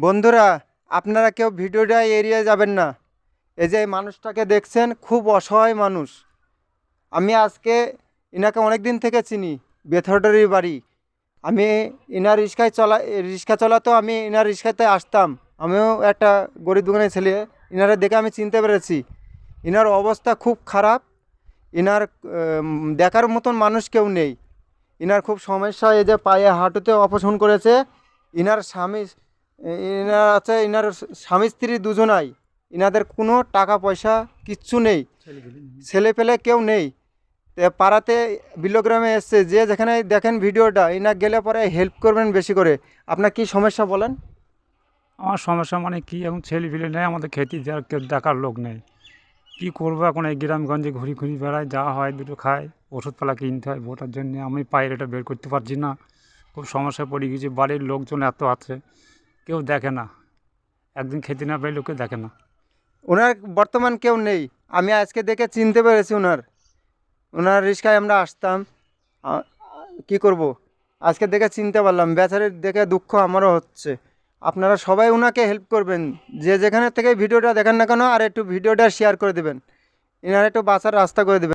বন্ধুরা, আপনারা কেউ ভিডিওটা এড়িয়ে যাবেন না। এই যে এই মানুষটাকে দেখছেন, খুব অসহায় মানুষ। আমি আজকে ইনাকে অনেক দিন থেকে চিনি, বেথরডারি বাড়ি। আমি ইনার রিক্সা চলাতো, আমি ইনার রিক্সাতে আসতাম। আমিও একটা গরিব দোকানের ছেলে। ইনারে দেখে আমি চিনতে পেরেছি। ইনার অবস্থা খুব খারাপ। ইনার দেখার মতন মানুষ কেউ নেই। ইনার খুব সমস্যা, এই যে পায়ে হাঁটুতে অপারেশন করেছে। ইনার স্বামী ইনার আছে, ইনার স্বামী স্ত্রী দুজনাই। ইনাদের কোনো টাকা পয়সা কিচ্ছু নেই, ছেলে পেলে কেউ নেই। তো পাড়াতে বিলোগ্রামে এসছে, যে যেখানে দেখেন ভিডিওটা, ইনা গেলে পরে হেল্প করবেন বেশি করে। আপনার কি সমস্যা বলেন? আমার সমস্যা মানে কি, এখন ছেলেপিলে নেই, আমাদের খেতে দেওয়ার কেউ দেখার লোক নেই। কী করবো এখন? এই গ্রামগঞ্জে ঘুরি ঘুরি বেড়াই, যা হয় দুটো খাই, ওষুধপালা কিনতে হয়। ভোটার জন্য আমি পায়ের এটা বের করতে পারছি না, খুব সমস্যায় পড়ে গেছি। বাড়ির লোকজন এত আছে, কেউ দেখে না। একদিন খেতে না পেলে কেউ দেখে না। ওনার বর্তমান কেউ নেই। আমি আজকে দেখে চিনতে পেরেছি ওনার ওনার রিক্সায় আমরা আসতাম। আ- কি করব, আজকে দেখে চিনতে পারলাম। বেচারের দেখে দুঃখ আমারও হচ্ছে। আপনারা সবাই ওনাকে হেল্প করবেন, যে যেখানে থেকে ভিডিওটা দেখেন না কেন, আর একটু ভিডিওটা শেয়ার করে দেবেন। এনার একটু বাঁচার রাস্তা করে দেবেন।